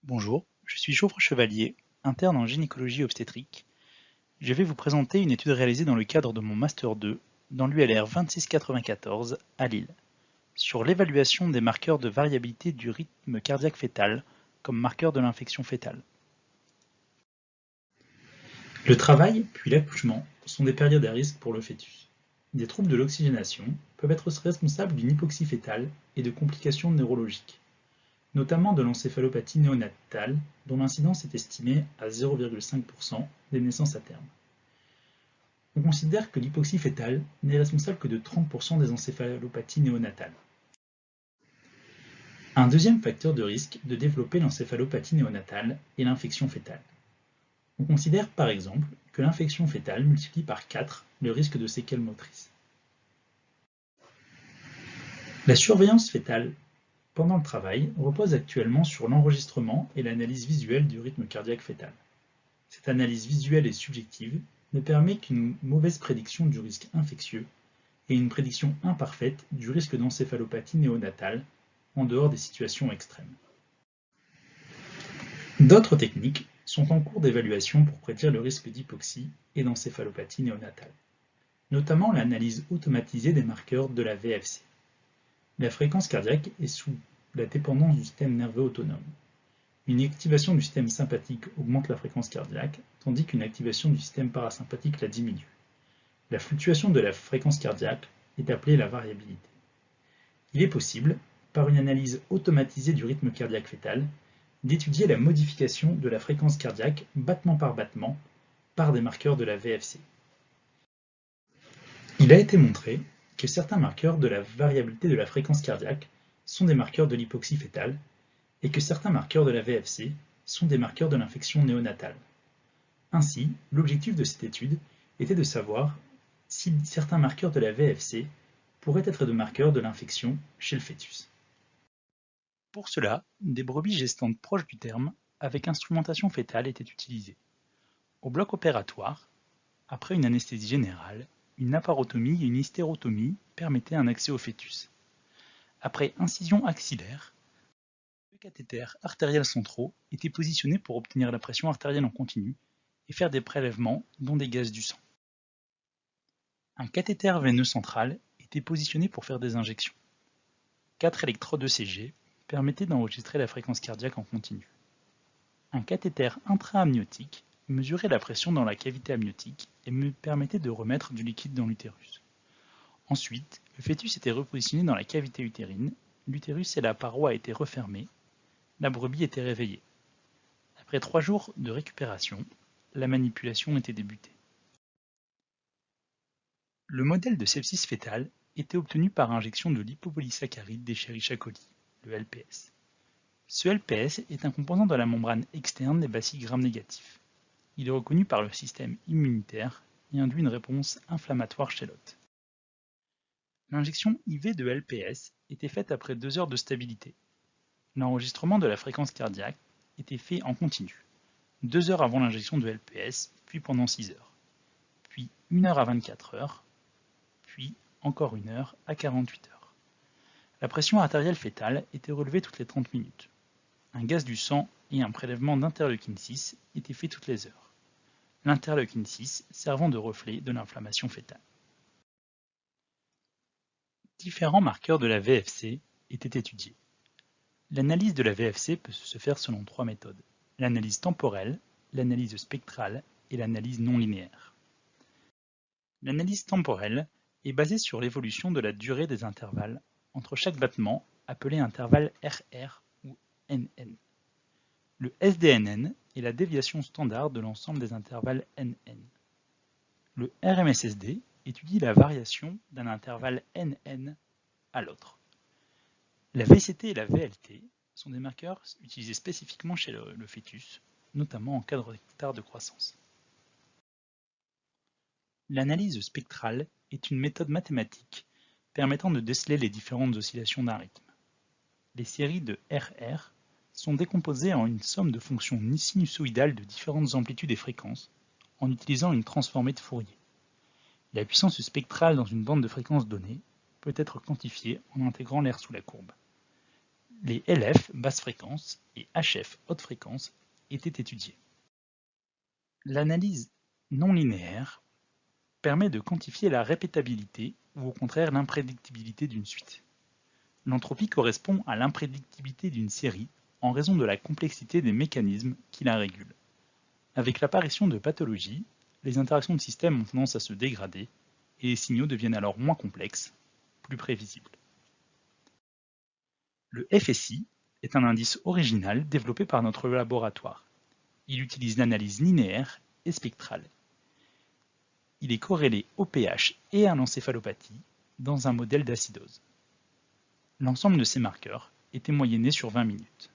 Bonjour, je suis Geoffre Chevalier, interne en gynécologie obstétrique. Je vais vous présenter une étude réalisée dans le cadre de mon Master 2 dans l'ULR 2694 à Lille, sur l'évaluation des marqueurs de variabilité du rythme cardiaque fœtal comme marqueur de l'infection fœtale. Le travail puis l'accouchement sont des périodes à risque pour le fœtus. Des troubles de l'oxygénation peuvent être responsables d'une hypoxie fœtale et de complications neurologiques, notamment de l'encéphalopathie néonatale, dont l'incidence est estimée à 0,5% des naissances à terme. On considère que l'hypoxie fœtale n'est responsable que de 30% des encéphalopathies néonatales. Un deuxième facteur de risque de développer l'encéphalopathie néonatale est l'infection fœtale. On considère par exemple que l'infection fœtale multiplie par 4 le risque de séquelles motrices. La surveillance fœtale pendant le travail repose actuellement sur l'enregistrement et l'analyse visuelle du rythme cardiaque fœtal. Cette analyse visuelle et subjective ne permet qu'une mauvaise prédiction du risque infectieux et une prédiction imparfaite du risque d'encéphalopathie néonatale en dehors des situations extrêmes. D'autres techniques sont en cours d'évaluation pour prédire le risque d'hypoxie et d'encéphalopathie néonatale, notamment l'analyse automatisée des marqueurs de la VFC. La fréquence cardiaque est sous la dépendance du système nerveux autonome. Une activation du système sympathique augmente la fréquence cardiaque, tandis qu'une activation du système parasympathique la diminue. La fluctuation de la fréquence cardiaque est appelée la variabilité. Il est possible, par une analyse automatisée du rythme cardiaque fœtal, d'étudier la modification de la fréquence cardiaque battement par des marqueurs de la VFC. Il a été montré que certains marqueurs de la variabilité de la fréquence cardiaque sont des marqueurs de l'hypoxie fœtale et que certains marqueurs de la VFC sont des marqueurs de l'infection néonatale. Ainsi, l'objectif de cette étude était de savoir si certains marqueurs de la VFC pourraient être des marqueurs de l'infection chez le fœtus. Pour cela, des brebis gestantes proches du terme, avec instrumentation fœtale, étaient utilisées. Au bloc opératoire, après une anesthésie générale, une laparotomie et une hystérotomie permettaient un accès au fœtus. Après incision axillaire, deux cathéters artériels centraux étaient positionnés pour obtenir la pression artérielle en continu et faire des prélèvements dont des gaz du sang. Un cathéter veineux central était positionné pour faire des injections. 4 électrodes ECG permettaient d'enregistrer la fréquence cardiaque en continu. Un cathéter intra-amniotique mesurait la pression dans la cavité amniotique et me permettait de remettre du liquide dans l'utérus. Ensuite, le fœtus était repositionné dans la cavité utérine, l'utérus et la paroi étaient refermés, la brebis était réveillée. Après 3 jours de récupération, la manipulation était débutée. Le modèle de sepsis fœtale était obtenu par injection de lipopolysaccharide d'Escherichia coli, le LPS. Ce LPS est un composant de la membrane externe des bacilles gram-négatifs. Il est reconnu par le système immunitaire et induit une réponse inflammatoire chez l'hôte. L'injection IV de LPS était faite après 2 heures de stabilité. L'enregistrement de la fréquence cardiaque était fait en continu, 2 heures avant l'injection de LPS, puis pendant 6 heures, puis 1 heure à 24 heures, puis encore 1 heure à 48 heures. La pression artérielle fœtale était relevée toutes les 30 minutes. Un gaz du sang et un prélèvement d'interleukine 6 étaient faits toutes les heures. L'interleukine 6 servant de reflet de l'inflammation fœtale. Différents marqueurs de la VFC étaient étudiés. L'analyse de la VFC peut se faire selon 3 méthodes: l'analyse temporelle, l'analyse spectrale et l'analyse non linéaire. L'analyse temporelle est basée sur l'évolution de la durée des intervalles entre chaque battement, appelé intervalle RR ou NN. Le SDNN est la déviation standard de l'ensemble des intervalles NN. Le RMSSD étudie la variation d'un intervalle NN à l'autre. La VCT et la VLT sont des marqueurs utilisés spécifiquement chez le fœtus, notamment en cas de retard de croissance. L'analyse spectrale est une méthode mathématique permettant de déceler les différentes oscillations d'un rythme. Les séries de RR sont décomposées en une somme de fonctions sinusoïdales de différentes amplitudes et fréquences en utilisant une transformée de Fourier. La puissance spectrale dans une bande de fréquences donnée peut être quantifiée en intégrant l'air sous la courbe. Les LF basse fréquence et HF haute fréquence étaient étudiés. L'analyse non linéaire permet de quantifier la répétabilité ou au contraire l'imprédictibilité d'une suite. L'entropie correspond à l'imprédictibilité d'une série en raison de la complexité des mécanismes qui la régulent. Avec l'apparition de pathologies, les interactions de systèmes ont tendance à se dégrader et les signaux deviennent alors moins complexes, plus prévisibles. Le FSI est un indice original développé par notre laboratoire. Il utilise l'analyse linéaire et spectrale. Il est corrélé au pH et à l'encéphalopathie dans un modèle d'acidose. L'ensemble de ces marqueurs était moyenné sur 20 minutes.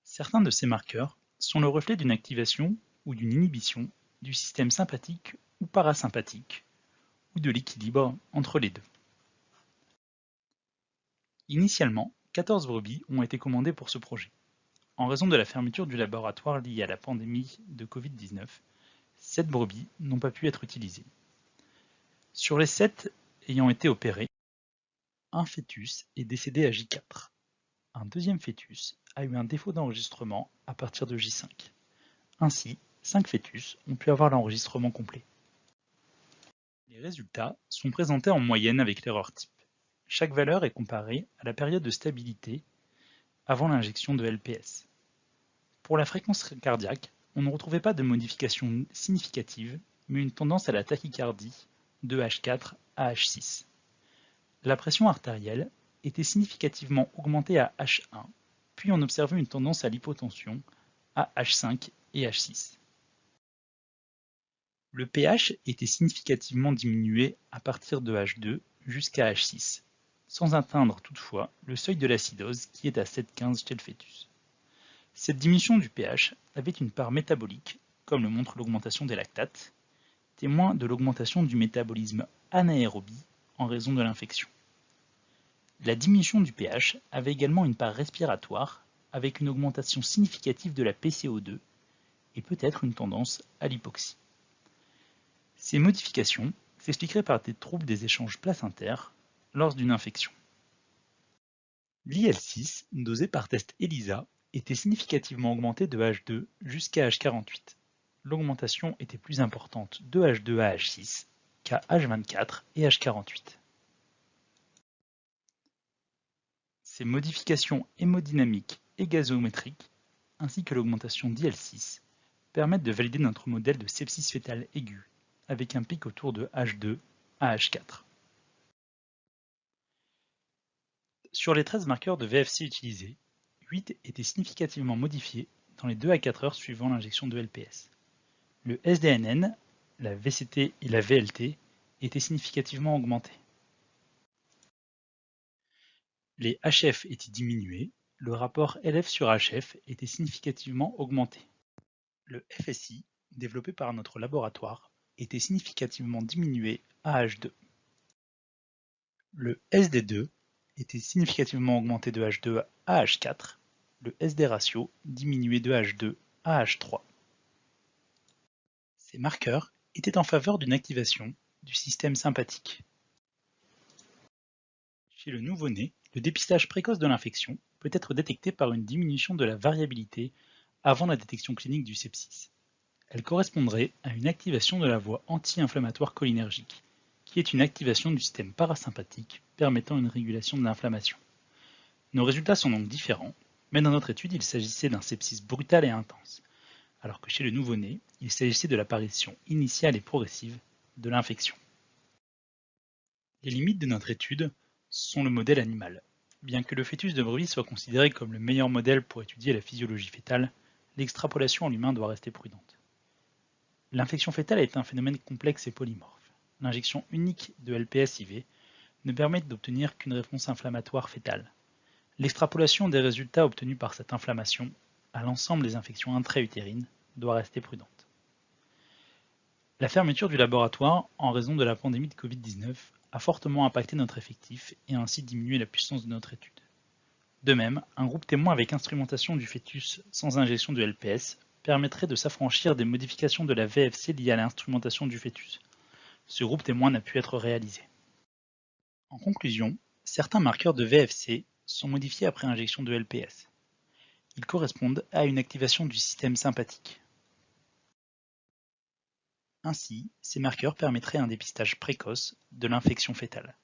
Certains de ces marqueurs sont le reflet d'une activation ou d'une inhibition du système sympathique ou parasympathique, ou de l'équilibre entre les deux. Initialement, 14 brebis ont été commandées pour ce projet. En raison de la fermeture du laboratoire liée à la pandémie de Covid-19, 7 brebis n'ont pas pu être utilisées. Sur les 7 ayant été opérés, un fœtus est décédé à J4. Un deuxième fœtus a eu un défaut d'enregistrement à partir de J5. Ainsi, 5 fœtus ont pu avoir l'enregistrement complet. Les résultats sont présentés en moyenne avec l'erreur type. Chaque valeur est comparée à la période de stabilité avant l'injection de LPS. Pour la fréquence cardiaque, on ne retrouvait pas de modification significative, mais une tendance à la tachycardie de H4 à H6. La pression artérielle était significativement augmentée à H1, puis on observait une tendance à l'hypotension à H5 et H6. Le pH était significativement diminué à partir de H2 jusqu'à H6, sans atteindre toutefois le seuil de l'acidose qui est à 7,15 chez le fœtus. Cette diminution du pH avait une part métabolique, comme le montre l'augmentation des lactates, témoin de l'augmentation du métabolisme anaérobie en raison de l'infection. La diminution du pH avait également une part respiratoire, avec une augmentation significative de la PCO2 et peut-être une tendance à l'hypoxie. Ces modifications s'expliqueraient par des troubles des échanges placentaires lors d'une infection. L'IL6, dosé par test ELISA, était significativement augmenté de H2 jusqu'à H48. L'augmentation était plus importante de H2 à H6 qu'à H24 et H48. Ces modifications hémodynamiques et gazométriques, ainsi que l'augmentation d'IL6, permettent de valider notre modèle de sepsis fœtale aiguë, avec un pic autour de H2 à H4. Sur les 13 marqueurs de VFC utilisés, 8 étaient significativement modifiés dans les 2 à 4 heures suivant l'injection de LPS. Le SDNN, la VCT et la VLT étaient significativement augmentés. Les HF étaient diminués, le rapport LF sur HF était significativement augmenté. Le FSI, développé par notre laboratoire, était significativement diminué à H2. Le SD2 était significativement augmenté de H2 à H4, le SD ratio diminué de H2 à H3. Ces marqueurs étaient en faveur d'une activation du système sympathique. Chez le nouveau-né, le dépistage précoce de l'infection peut être détecté par une diminution de la variabilité avant la détection clinique du sepsis. Elle correspondrait à une activation de la voie anti-inflammatoire cholinergique, qui est une activation du système parasympathique permettant une régulation de l'inflammation. Nos résultats sont donc différents, mais dans notre étude, il s'agissait d'un sepsis brutal et intense, alors que chez le nouveau-né, il s'agissait de l'apparition initiale et progressive de l'infection. Les limites de notre étude sont le modèle animal. Bien que le fœtus de brebis soit considéré comme le meilleur modèle pour étudier la physiologie fœtale, l'extrapolation en l'humain doit rester prudente. L'infection fœtale est un phénomène complexe et polymorphe. L'injection unique de LPS-IV ne permet d'obtenir qu'une réponse inflammatoire fœtale. L'extrapolation des résultats obtenus par cette inflammation à l'ensemble des infections intra-utérines doit rester prudente. La fermeture du laboratoire en raison de la pandémie de Covid-19 a fortement impacté notre effectif et a ainsi diminué la puissance de notre étude. De même, un groupe témoin avec instrumentation du fœtus sans injection de LPS permettrait de s'affranchir des modifications de la VFC liées à l'instrumentation du fœtus. Ce groupe témoin n'a pu être réalisé. En conclusion, certains marqueurs de VFC sont modifiés après injection de LPS. Ils correspondent à une activation du système sympathique. Ainsi, ces marqueurs permettraient un dépistage précoce de l'infection fœtale.